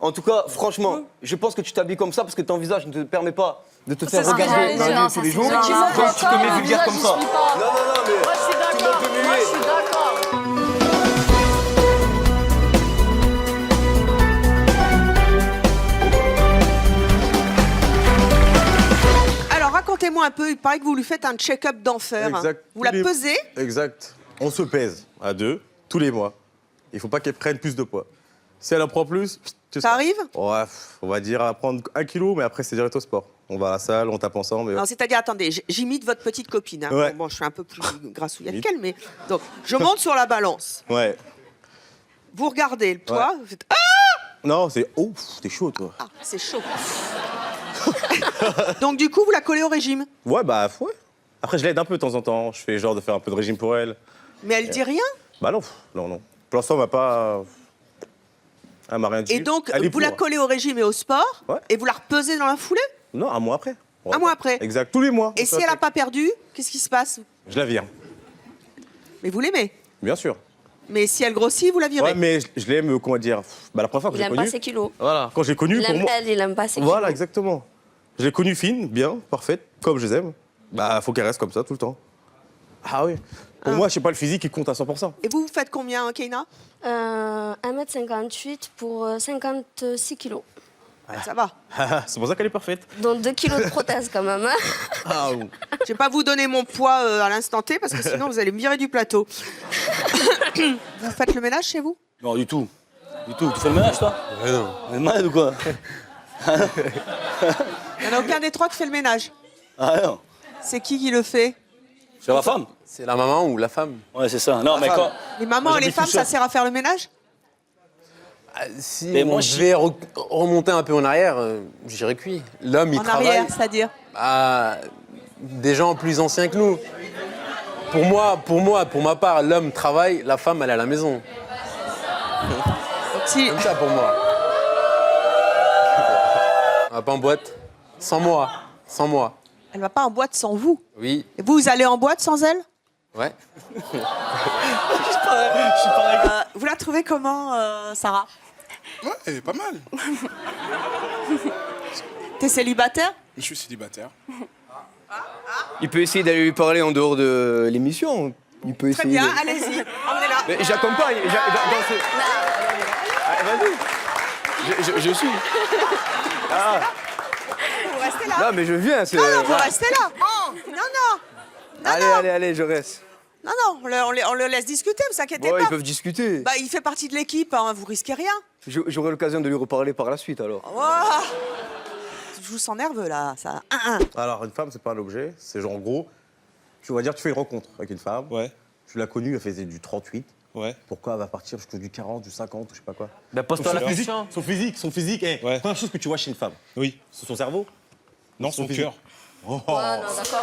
En tout cas, franchement, je pense que tu t'habilles comme ça parce que ton visage ne te permet pas de te faire regarder dans la vie tous les jours. Donc tu te mets vulgaire comme ça. Non, mais Moi, je suis d'accord. Moi, je suis d'accord. Alors, racontez-moi un peu, il paraît que vous lui faites un check-up d'enfer. Exact. Vous la pesez? Exact. On se pèse à 2 tous les mois. Il ne faut pas qu'elle prenne plus de poids. Si elle en prend plus, Ça arrive? Ouais, on va dire à prendre 1 kilo, mais après c'est direct au sport. On va à la salle, on tape ensemble. Non, c'est-à-dire, attendez, j'imite votre petite copine. Hein. Ouais. Bon, je suis un peu plus grassouillette qu'elle, mais... Donc, je monte sur la balance. Ouais. Vous regardez le poids, vous faites... Ah, Non, c'est... Oh, t'es chaud, toi. c'est chaud. Donc, du coup, vous la collez au régime. Ouais, bah, ouais. Après, je l'aide un peu de temps en temps. Je fais genre de faire un peu de régime pour elle. Mais elle dit rien. Bah non, non. Pour l'instant, on m'a pas... Elle m'a rien dit. Et donc, Elle est vous la pour. collez au régime et au sport, Ouais. et vous la repesez dans la foulée. Non, un mois après. Un mois après. Exact, tous les mois. Et si elle n'a pas perdu, qu'est-ce qui se passe? Je la vire, Mais vous l'aimez. bien sûr. Mais si elle grossit, vous la virez. Ouais, mais je l'aime, comment dire... Bah, la première fois que Il j'ai aime connu... pas ses kilos. Voilà, quand j'ai connu, Il pour aime moi... elle, il aime pas ses kilos. Voilà, exactement. Je l'ai connue fine, bien, parfaite, comme je les aime. Bah, faut qu'elle reste comme ça tout le temps. Ah oui. Pour moi, je sais pas le physique qui compte à 100%. Et vous faites combien, Keina? 1m58 pour 56 kilos. Ça va. C'est pour ça qu'elle est parfaite. Donc 2 kilos de prothèse quand même. Hein. Ah, Je vais pas vous donner mon poids à l'instant T parce que sinon vous allez me virer du plateau. Vous faites le ménage chez vous? Non, du tout. Du tout. Tu fais le ménage, toi? ouais, non. Elle est malade ou quoi? Il n'y en a aucun des trois qui fait le ménage. Ah non. C'est qui le fait? C'est ma femme? C'est la maman ou la femme? Ouais, c'est ça. Non, mais quand... Les mamans Moi, et les j'habite femmes, tout ça seul. sert à faire le ménage? Si Mais on moi, devait remonter un peu en arrière, j'irais cuit. L'homme, il En travaille. arrière, c'est-à-dire? Bah, des gens plus anciens que nous. Pour ma part, l'homme travaille, la femme, elle est à la maison. Si... Comme ça pour moi. On va pas en boîte. Sans moi. Sans moi. Elle va pas en boîte sans vous. Oui. Et vous allez en boîte sans elle? Ouais. Vous la trouvez comment, Sarah? Ouais, elle est pas mal. T'es célibataire? Je suis célibataire. Il peut essayer d'aller lui parler en dehors de l'émission. Il peut Très essayer. bien, allez-y, emmenez-la. Mais j'accompagne. Allez, vas-y. Je suis. Ah. Vous restez là. Non, mais je viens. C'est... Non, non, vous Ah. restez là. Non. Allez, je reste. Non, on le laisse discuter, ne vous inquiétez Ouais, pas. ils peuvent discuter. Bah, il fait partie de l'équipe, hein, vous risquez rien. J'aurai l'occasion de lui reparler par la suite, alors. Oh, je vous sens nerveux, là, ça. Alors, une femme, c'est pas un objet. C'est genre, en gros, tu vas dire, tu fais une rencontre avec une femme. Ouais, Tu l'as connue, elle faisait du 38. ouais. Pourquoi elle va partir jusqu'au du 40, du 50, ou je sais pas quoi? Ben, pose-toi la physique, question. son physique. Ouais. Première chose que tu vois chez une femme, Oui. c'est son cerveau. Non, son physique. cœur. Oh. Ah, non, d'accord.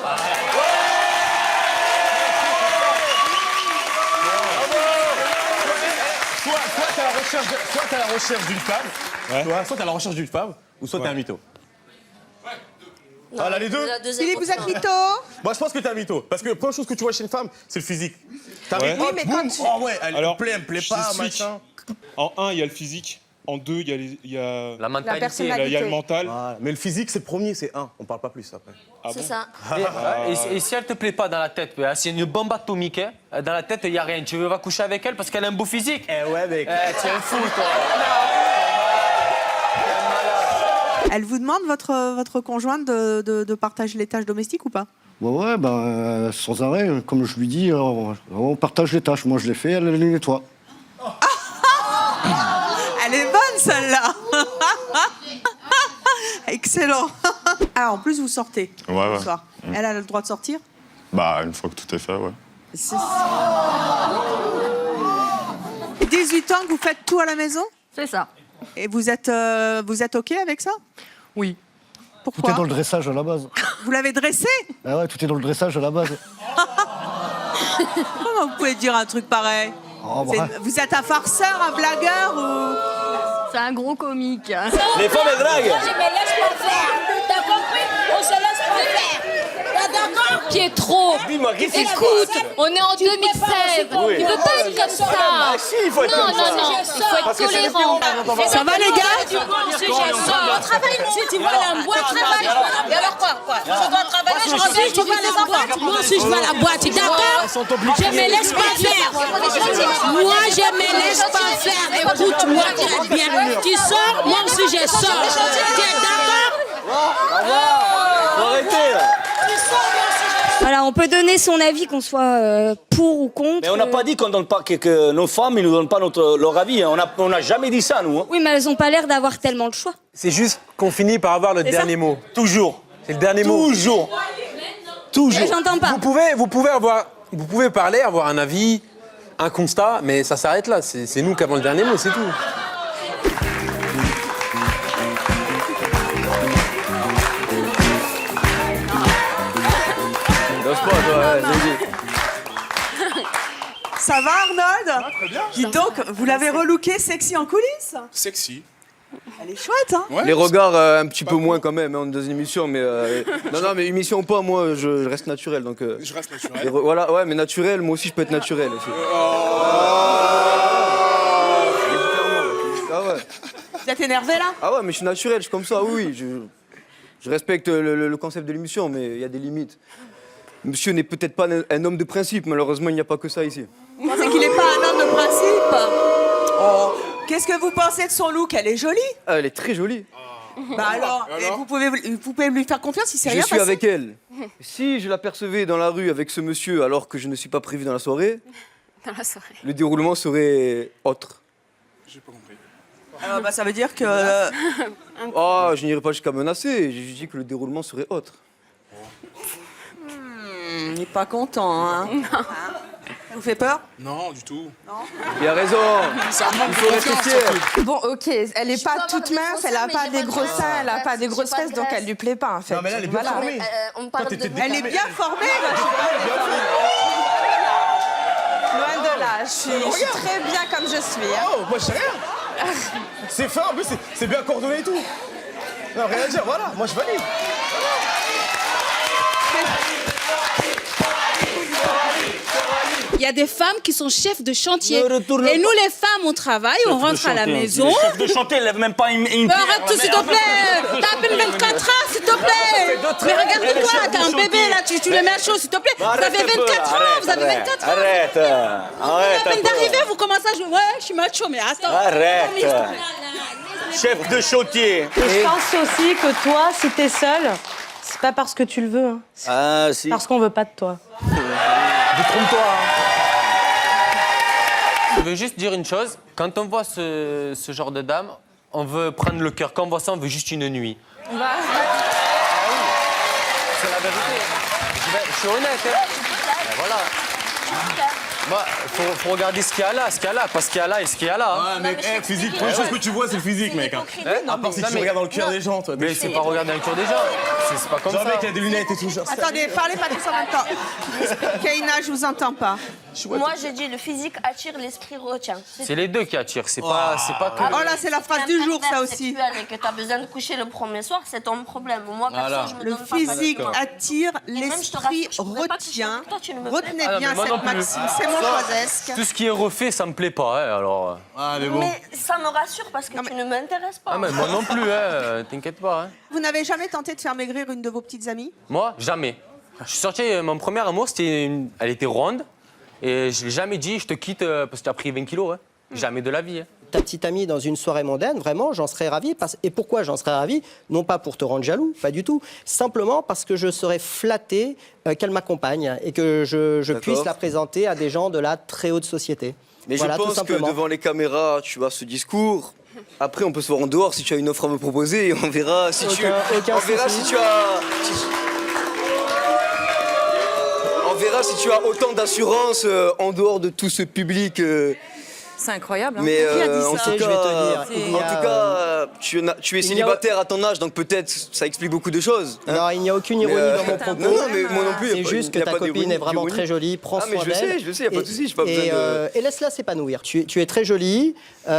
Soit t'es à la recherche d'une femme, Ouais. soit t'es à la recherche d'une femme, ou soit t'es un mytho. Non, là, les deux. la deuxième Philippe, vous êtes option. mytho? Moi, je pense que t'es un mytho. Parce que la première chose que tu vois chez une femme, c'est le physique. T'arrives, Ouais. Oui, mais boum, quand tu- oh ouais, elle Alors, me plaît je pas, t'explique. machin. En 1, il y a le physique. En 2, il y a La il y a le mental. Voilà. Mais le physique, c'est le premier, c'est un. On parle pas plus après. Ah C'est bon ça. Et si elle te plaît pas dans la tête, c'est une bombe atomique, hein. Dans la tête, il n'y a rien. Tu veux pas coucher avec elle parce qu'elle a un beau physique? Eh ouais, mec. Tu es un fou, toi. Elle vous demande, votre conjointe, de partager les tâches domestiques ou pas? Ouais, sans arrêt, comme je lui dis, on partage les tâches. Moi, je les fais, elle les nettoie. Elle est bonne, celle-là. Excellent. Ah, en plus, vous sortez Ouais. ce soir. Elle a le droit de sortir? Bah, une fois que tout est fait, ouais. 18 ans que vous faites tout à la maison? C'est ça. Et vous êtes OK avec ça? Oui. Tout Pourquoi? est dans le dressage à la base. Vous l'avez dressé? Ah ouais, tout est dans le dressage à la base. Comment vous pouvez dire un truc pareil? Oh, bah. Vous êtes un farceur, un blagueur ou... C'est un gros comique. Les femmes, elles draguent. Mais laisse-moi faire. T'as compris? On se laisse pas faire. T'as d'accord? Pietro, Dis-moi, qu'est-ce que c'est quoi? écoute, on est en 2016. Oui. Il veut pas être comme ça. Ah si, il faut être Non, comme ça. non, non, il faut être Parce que c'est tolérant. Ça va, les gars? travaille, si tu vas à la boîte, travaille. Et alors quoi? Je dois travailler, je reviens, tu vas à la boîte. Moi aussi, je vais à la boîte, d'accord? Je me laisse pas faire. Moi, je me laisse pas faire. Écoute-moi très bien. Tu sors, moi aussi, je sors. Tu es d'accord? Arrêtez là. Voilà, on peut donner son avis, qu'on soit pour ou contre. Mais on n'a pas dit qu'on donne pas que nos femmes ils nous donnent pas leur avis. Hein. On n'a jamais dit ça nous. Hein. Oui, mais elles ont pas l'air d'avoir tellement le choix. C'est juste qu'on finit par avoir le dernier mot. Toujours. C'est le dernier mot. Toujours. Toujours. J'entends pas. Vous pouvez parler, avoir un avis, un constat, mais ça s'arrête là. C'est nous qui avons le dernier mot, c'est tout. Ça va, Arnold? Très bien. Dis donc, vous l'avez relooké sexy en coulisses? Sexy. Elle est chouette, hein? Ouais. Les regards un petit peu moins quand même hein, dans une émission, mais non mais émission ou pas, moi je reste naturel donc. Je reste naturel. Voilà, ouais, mais naturel, moi aussi je peux être naturel aussi. Ah ouais. Vous êtes énervé là? Ah ouais, mais je suis naturel, je suis comme ça, oui. Je respecte le concept de l'émission, mais il y a des limites. Monsieur n'est peut-être pas un homme de principe, malheureusement il n'y a pas que ça ici. Vous pensez qu'il n'est pas un homme de principe? Oh. Qu'est-ce que vous pensez de son look? Elle est jolie. Ah, elle est très jolie. Bah alors, et vous pouvez lui faire confiance si c'est Je rien suis passé? avec elle. Si je l'apercevais dans la rue avec ce monsieur alors que je ne suis pas prévu dans la soirée, le déroulement serait autre. J'ai pas compris. Bah, ça veut dire que... Ah, je n'irai pas jusqu'à menacer, j'ai dit que le déroulement serait autre. Il n'est pas content, hein? Ça vous fait peur? Non, du tout. Il a raison. Ça manque Il de faut rester confiance, fier. surtout. Bon, ok, elle est pas toute mince, elle a pas des gros seins, elle a pas des grosses fesses, donc elle lui plaît pas en fait. Non, mais là, elle est bien formée. On parle de... Elle est bien formée, là. Loin de là, je suis très bien comme je suis. Hein. Oh, moi je sais rien. C'est fin, en plus c'est bien coordonné et tout. Non, rien à dire, voilà, moi je valide. Il y a des femmes qui sont chefs de chantier. Ne retourne Et pas. nous, les femmes, on travaille, on rentre à la maison. Chef de chantier, elle lève même pas une pierre. Arrête tout, s'il te plaît. T'as à peine 24 ans, s'il te plaît. Mais regarde-toi, t'as un bébé là, tu le mets à chaud, s'il te plaît. Vous avez 24 ans, vous avez 24 ans. Arrête, À peine d'arriver, vous commencez à jouer. Ouais, je suis macho, mais attends. Arrête. Chef de chantier. Je pense aussi que toi, si t'es seul, c'est pas parce que tu le veux, hein. Ah si. Parce qu'on veut pas de toi. Détrompe-toi. Je veux juste dire une chose. Quand on voit ce genre de dame, on veut prendre le cœur. Quand on voit ça, on veut juste une nuit. On va... C'est la vérité. Je suis honnête. Hein. Ben voilà. Bah, faut regarder ce qu'il y a là, pas ce qu'il y a là et ce qu'il y a là. Hein. Ouais, mec, physique, première chose que tu vois, c'est le physique, mec. Hein. À part si tu regardes dans le cœur des gens, toi. Mais c'est pas regarder dans le cœur des gens. C'est pas comme Genre, ça. mec, il y a des lunettes et tout, genre. Attendez, parlez pas tous en même temps. Kaina, je vous entends pas. Moi, j'ai dit le physique attire, l'esprit retient. C'est les deux qui attirent. C'est pas que. Oh là, c'est la phrase du jour, ça aussi. Et que t'as besoin de coucher le premier soir, c'est ton problème. Moi, Voilà. perso, je me Le donne pas physique mal. attire, même, je te l'esprit rassure, je pourrais pas coucher retient. avec toi, tu ne me plais Retenez pas. bien Ah, mais moi non cette plus. maxime, c'est mon choisesque. Tout ce qui est refait, ça me plaît pas. Hein, alors. Ah, mais bon. Mais ça me rassure parce que tu ne m'intéresses pas. Ah, mais moi non plus. Hein, t'inquiète pas. Hein. Vous n'avez jamais tenté de faire maigrir une de vos petites amies? Moi, jamais. Je suis sorti, mon premier amour, elle était ronde. Et je l'ai jamais dit, je te quitte parce que tu as pris 20 kilos. Hein. Jamais de la vie. Hein. Ta petite amie dans une soirée mondaine, vraiment, j'en serais ravi. Et pourquoi j'en serais ravi? Non pas pour te rendre jaloux, pas du tout. Simplement parce que je serais flatté qu'elle m'accompagne et que je puisse la présenter à des gens de la très haute société. Mais voilà, je tout pense que simplement. devant les caméras, tu as ce discours. Après, on peut se voir en dehors si tu as une offre à me proposer et on verra si Aucun on verra souci. si tu as. On verra si tu as autant d'assurance en dehors de tout ce public. C'est incroyable. Hein. Mais Qui a dit en ça tout je vais te cas, dire, il y en a, tout cas, tu es célibataire à ton âge, donc peut-être ça explique beaucoup de choses. hein. Non, il n'y a aucune ironie dans mon propos. Non, mais moi non plus. C'est juste que ta copine est vraiment très jolie, prends Ah, mais soin je d'elle. sais, il n'y a pas de souci, j'ai pas besoin Et, de. et laisse-la s'épanouir. Tu es très jolie,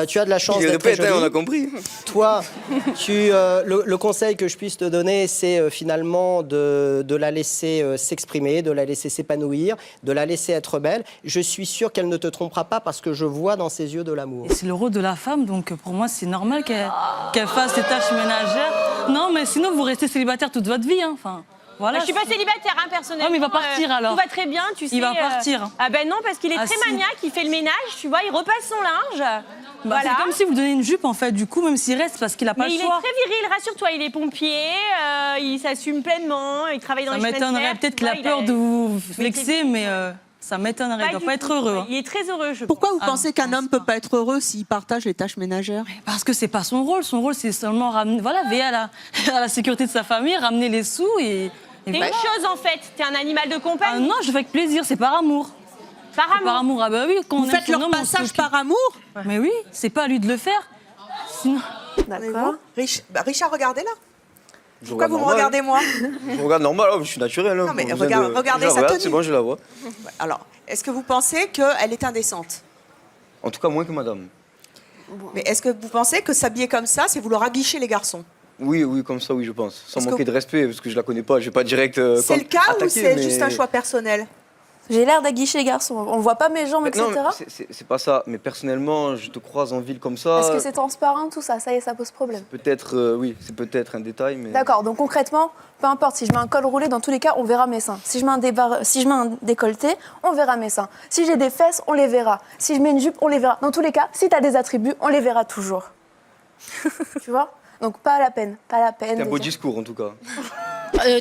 tu as de la chance Il d'être très répète, jolie. on a compris. Toi, le conseil que je puisse te donner, c'est finalement de la laisser s'exprimer, de la laisser s'épanouir, de la laisser être belle. Je suis sûr qu'elle ne te trompera pas parce que je vois dans ses yeux de l'amour. C'est le rôle de la femme, donc pour moi, c'est normal qu'elle qu'elle fasse ses tâches ménagères. Non, mais sinon, vous restez célibataire toute votre vie. Hein. Enfin, voilà. Je suis pas célibataire, hein, personnellement. Ouais, mais il va partir alors. Tout va très bien, tu sais. Il va partir. Ah ben non, parce qu'il est très si. maniaque, il fait le ménage, tu vois, il repasse son linge. Bah, voilà. C'est comme si vous donnez une jupe, en fait, du coup, même s'il reste, parce qu'il a pas Mais le il choix. est très viril, rassure-toi, il est pompier, il s'assume pleinement, il travaille dans Ça les chemins de m'étonnerait fer, peut-être tu qu'il a vois, peur il de vous vexer, mais ça m'étonnerait. Il doit du pas être tout. heureux. Hein. Il est très heureux, je Pourquoi vous pense. pensez qu'un homme peut pas être heureux s'il partage les tâches ménagères? Parce que c'est pas son rôle. Son rôle, c'est seulement ramener, voilà, veiller à la sécurité de sa famille, ramener les sous et T'es voilà. une chose en fait, t'es un animal de Ah compagnie. non, je fais avec plaisir, c'est par amour. Par amour. Par amour, ah bah oui, quand Vous on aime faites son leur homme, on passage s'occupe. par amour? Mais oui, c'est pas à lui de le faire. Sinon... D'accord. Richard, regardez là. Je Pourquoi regarde vous me normal. regardez moi? Je regarde normal, je suis naturel. Hein. Non, mais Pas besoin regardez je la sa regarde, tenue. c'est bon, je la vois. Alors, est-ce que vous pensez qu'elle est indécente? En tout cas, moins que madame. Mais est-ce que vous pensez que s'habiller comme ça, c'est vouloir aguicher les garçons? Oui, oui, comme ça, oui, je pense. Sans Est-ce manquer que- de respect, parce que je la connais pas, je vais pas direct. C'est le cas ou c'est juste un choix personnel? J'ai l'air d'aguicher les garçons. On voit pas mes jambes, Mais etc. non, c'est pas ça. Mais personnellement, je te croise en ville comme ça. Est-ce que c'est transparent, tout ça? Ça y est, ça pose problème. Peut-être, oui, c'est peut-être un détail, mais. D'accord, donc concrètement, peu importe, si je mets un col roulé, dans tous les cas, on verra mes seins. Si je mets un décolleté, on verra mes seins. Si j'ai des fesses, on les verra. Si je mets une jupe, on les verra. Dans tous les cas, si tu as des attributs, on les verra toujours. Tu vois? Donc pas la peine, pas la peine. C'est un de beau dire- discours, en tout cas.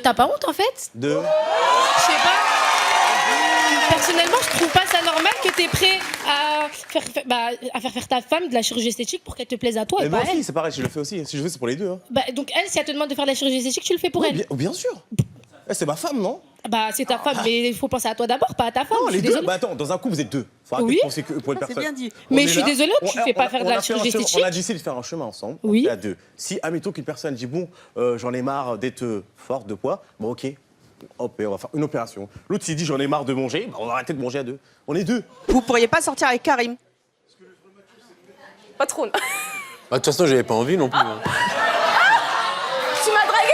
T'as pas honte en fait? De. Je sais pas. Personnellement, je trouve pas ça normal que t'es prêt à faire ta femme de la chirurgie esthétique pour qu'elle te plaise à toi Mais et moi pas elle. aussi, c'est pareil, je le fais aussi. Si je veux, c'est pour les deux. Hein. Bah, donc elle, si elle te demande de faire de la chirurgie esthétique, tu le fais pour elle. Bien sûr. C'est ma femme, non? Bah, c'est ta femme, mais il faut penser à toi d'abord, pas à ta femme. Non, Je les suis deux. désolée. Bah attends, dans un couple, vous êtes deux. Faut arrêter Oui. de penser que pour une C'est personne. bien dit. Mais On je est suis là, désolée, tu fais pas faire de la a fait un chirurgie chemin- esthétique. On a décidé de faire un chemin ensemble. Oui. On fait à deux. Si, admettons qu'une personne dit bon, j'en ai marre d'être forte de poids, bon ok, hop, et on va faire une opération. L'autre s'il dit j'en ai marre de manger, bah, on va arrêter de manger à deux. On est deux. Vous pourriez pas sortir avec Karim? Pas trop. Bah, de toute façon, j'avais pas envie non plus. hein. Tu m'as dragué.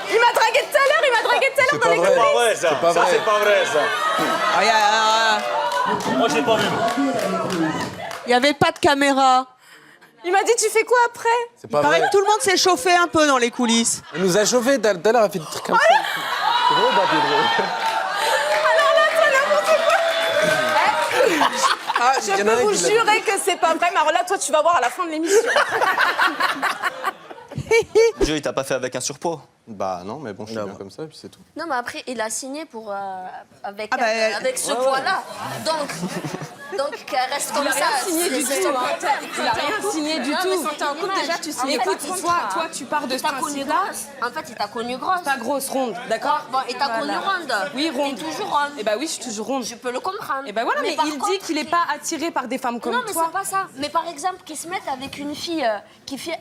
Il m'a dragué tout à l'heure, il m'a dragué tout à l'heure dans les coulisses. ça. C'est pas vrai. c'est pas vrai ça. Moi j'ai pas vu. Il n'y avait pas de caméra. Il m'a dit, tu fais quoi après? C'est Il pas paraît vrai. que tout le monde s'est chauffé un peu dans les coulisses. Elle nous a chauffé tout à l'heure, elle a fait des trucs comme ça. C'est drôle, bah, t'es drôle. Je Il y en a peux un vous qui l'a- jurer que c'est pas vrai, mais alors là, toi, tu vas voir à la fin de l'émission. Dieu, il t'a pas fait avec un surpoids? Bah non, mais bon, je suis bien comme ça, et puis c'est tout. Non, mais après, il a signé pour avec, Ah bah, elle- avec ce poids-là. Donc qu'elle reste comme ça. signé du tout. Il a rien signé du tout. Quand t'es en couple, déjà, tu signes. Écoute, toi, tu pars de ce Il t'a connue principe-là. grosse. En fait, il t'a connue grosse. Pas grosse, ronde, d'accord? Bon, il t'a connue ronde. Oui, ronde. Et toujours ronde. Eh bah oui, je suis toujours ronde. Je peux le comprendre. Et bah voilà, mais par il dit contre, qu'il est pas attiré par des femmes comme non, mais toi. c'est pas ça. Mais par exemple, qu'ils se mettent avec une fille qui fait,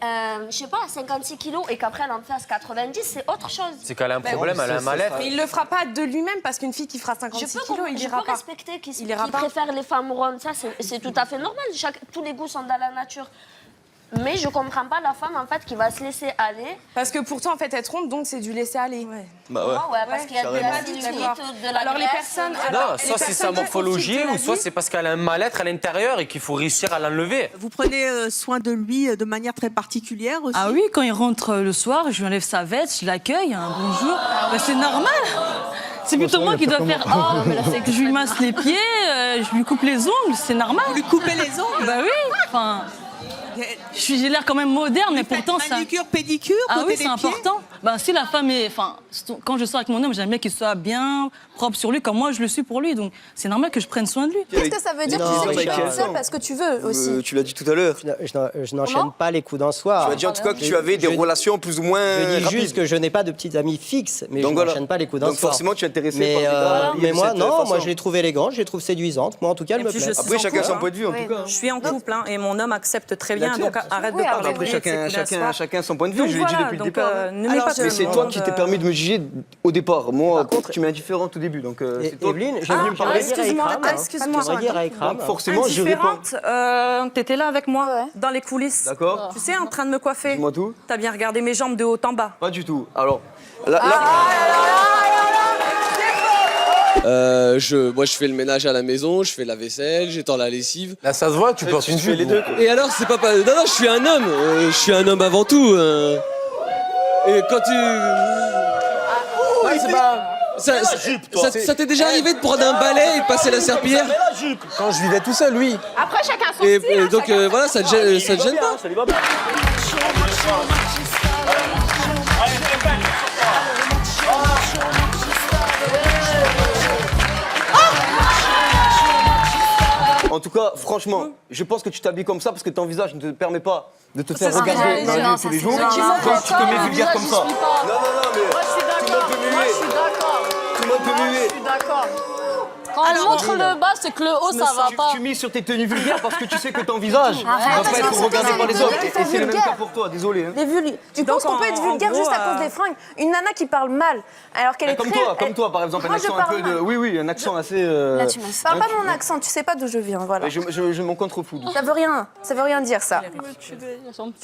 je sais pas, 56 kilos et qu'après elle en fasse 90, c'est autre chose. C'est qu'elle a un problème, elle a un mal-être. Mais il le fera pas de lui-même parce qu'une fille qui fera 56 kilos, il je ira peux pas. respecter qui Il ira pas. préfère les femmes rondes, ça c'est tout à fait normal. Tous les goûts sont dans la nature. Mais je comprends pas la femme en fait qui va se laisser aller. Parce que pour toi, en fait, être ronde, donc c'est du laisser aller. Bah ouais. Ouais, parce qu'il y a de carrément. la cellulite, de la Alors les graisse, personnes. Non, alors, les soit c'est sa personnes morphologie, au fil de ou la soit vie- c'est parce qu'elle a un mal-être à l'intérieur et qu'il faut réussir à l'enlever. Vous prenez soin de lui de manière très particulière aussi? Ah oui, quand il rentre le soir, je lui enlève sa veste, je l'accueille, un bonjour. Bah, c'est normal. C'est plutôt moi qui dois faire. Oh, mais là, c'est que je lui masse les pieds, je lui coupe les ongles, c'est normal. Vous lui coupez les ongles? Bah oui, enfin. J'ai l'air quand même moderne, mais pourtant ça. Manucure, pédicure, Ah côté oui, des c'est pieds? important. Ben, si la femme est. Enfin, quand je sors avec mon homme, j'aime bien qu'il soit bien propre sur lui, comme moi je le suis pour lui. Donc c'est normal que je prenne soin de lui. Qu'est-ce que ça veut dire? Non, Tu sais que mais tu es non. seule parce que tu veux aussi. Tu l'as dit tout à l'heure. Je n'enchaîne pas les coups d'un soir. Tu as dit en tout cas que tu avais des relations plus ou moins Je dis rapides. juste que je n'ai pas de petites amies fixes, mais Donc je voilà. n'enchaîne pas les coups d'un Donc soir. forcément, tu es intéressé mais, par des gars mais de moi, cette non, façon. moi je les trouve élégante, je les trouve séduisantes. Moi, en tout cas, elle me puis, plaît. je suis Après, en chacun couple, son point de vue, en tout cas. Je suis en couple hein, et mon homme accepte très bien, Bien sûr. donc arrête de Oui, parler Après, de lui, de ses coups d'un soir. chacun son point de vue, Donc je l'ai dit voilà, depuis le donc, départ. ne mets pas Mais tout c'est le toi monde, qui t'es permis de me juger au départ. Moi, tu m'es indifférent au début, donc c'est toi. Evelyne, qui j'ai es venu venu me parler. excuse-moi. dire à Ikram. Donc forcément, je réponds. Indifférente, t'étais là avec moi, dans les coulisses. D'accord. Tu sais, en train de me coiffer. Dis-moi tout. T'as bien regardé mes jambes de haut en bas. Pas du tout. Alors, là, Ah, Moi, je fais le ménage à la maison, je fais la vaisselle, j'étends la lessive. Là, ça se voit, tu portes une jupe. les deux. Et alors, c'est pas... Non, non, je suis un homme. Je suis un homme avant tout. Et quand tu... Ouais, c'est pas... Ça t'est déjà arrivé de prendre un balai et de passer la serpillière? Quand je vivais tout seul, oui. Après, chacun son Et style. donc, voilà, ça te gêne pas? En tout cas, franchement, je pense que tu t'habilles comme ça parce que ton visage ne te permet pas de te faire regarder dans la rue tous les jours. Donc tu te mets vulgaire comme ça. Non, mais tout le monde peut muer. Tout le monde peut muer. Je suis d'accord. Quand on montre le bas, c'est que le haut, ça va pas. Tu mises sur tes tenues vulgaires parce que tu sais que ton visage Arrête, va pas être regardé par les autres. vulgaires, Et c'est le même vulgaires. cas pour toi, désolé. Tu penses qu'on peut être vulgaire juste à cause des fringues? Une nana qui parle mal, alors qu'elle est Comme très... toi, par exemple, un Moi, je accent un parle peu de... mal. Oui, un accent assez... Là, tu me parles pas de mon accent, tu sais pas d'où je viens, voilà. Je m'en contrefous. Ça veut rien dire ça. Tu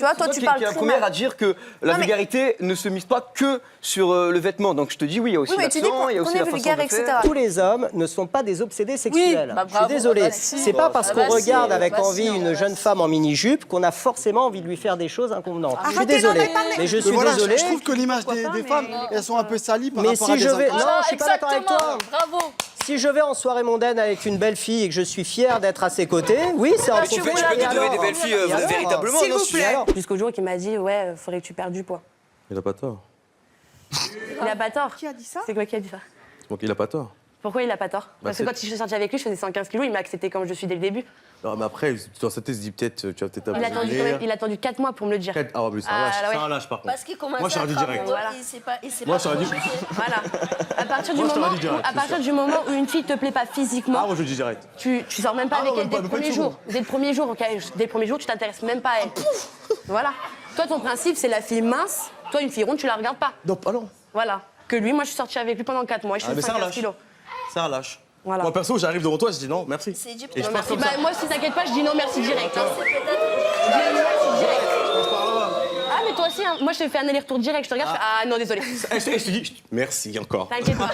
vois, toi tu parles qui est la très première mal. à dire que la Non, mais- vulgarité ne se mise pas que sur le vêtement. Donc je te dis oui, il y a aussi Oui, mais tu dis l'accent, il y a qu'on aussi est la façon vulgaire, de etc. faire. Tous les hommes ne sont pas des obsédés sexuels. bah je bravo, suis désolé. bah si. C'est pas parce qu'on Bah si, regarde avec bah si, envie on une va jeune si. femme en mini-jupe qu'on a forcément envie de lui faire des choses inconvenantes. Je suis Arrêtez, désolé. non, mais Mais je suis Voilà, désolé. je trouve que l'image des femmes, elles sont un peu salies par Mais rapport à si des je vais... hommes. Non, je suis pas d'accord avec toi. Bravo. Si je vais en soirée mondaine avec une belle fille et que je suis fier d'être à ses côtés, oui, c'est un Tu peux profil. te trouver des belles filles véritablement, S'il non, vous plaît. Jusqu'au jour où il m'a dit, ouais, faudrait que tu perdes du poids. Il a pas tort. Il a pas tort. Qui a dit ça? C'est quoi qui a dit ça? Donc il a pas tort. Pourquoi il a pas tort? Parce que c'est- quand je suis sortie avec lui, je faisais 115 kilos, il m'a accepté comme je suis dès le début. Non, mais après, dans sa tête, il se dit peut-être, tu vas peut-être Il a attendu, quand même, il a attendu 4 mois pour me le dire. Ah, ouais, c'est un Ah, lâche. là, ouais. C'est un lâche, par contre. Parce qu'il commence Moi, j'aurais dit direct. Voilà. Moi, j'aurais dit. Voilà. À partir du Moi, je t'aurais moment, dit direct, à c'est partir sûr. du moment où une fille te plaît pas physiquement, Ah, moi, je dis direct. tu sors même pas Ah, avec non, elle même dès pas- le même pas premier une jour. seconde. Dès le premier jour, ok, dès le premier jour, tu t'intéresses même pas à elle. Voilà. Toi, ton principe, c'est la fille mince. Toi, une fille ronde, tu la regardes pas. Non, ah non. Voilà. Que lui, moi, je suis sortie avec lui pendant 4 mois. Je Ah, mais fais c'est un 115 lâche. kilos. C'est un lâche. Voilà. Moi, perso, j'arrive devant toi, je dis non, merci. C'est dit pour Et je Non, passe merci. comme ça. Bah, moi, si t'inquiète pas, je dis non merci direct. Hein. Je dis non merci direct. Ah, mais toi aussi, hein. Moi, je te fais un aller-retour direct. Je te regarde, je fais ah non, désolé. Eh, je te dis merci encore. T'inquiète pas.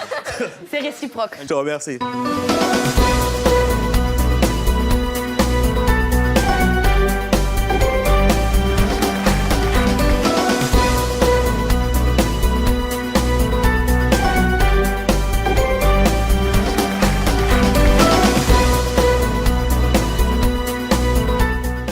C'est réciproque. Je te remercie.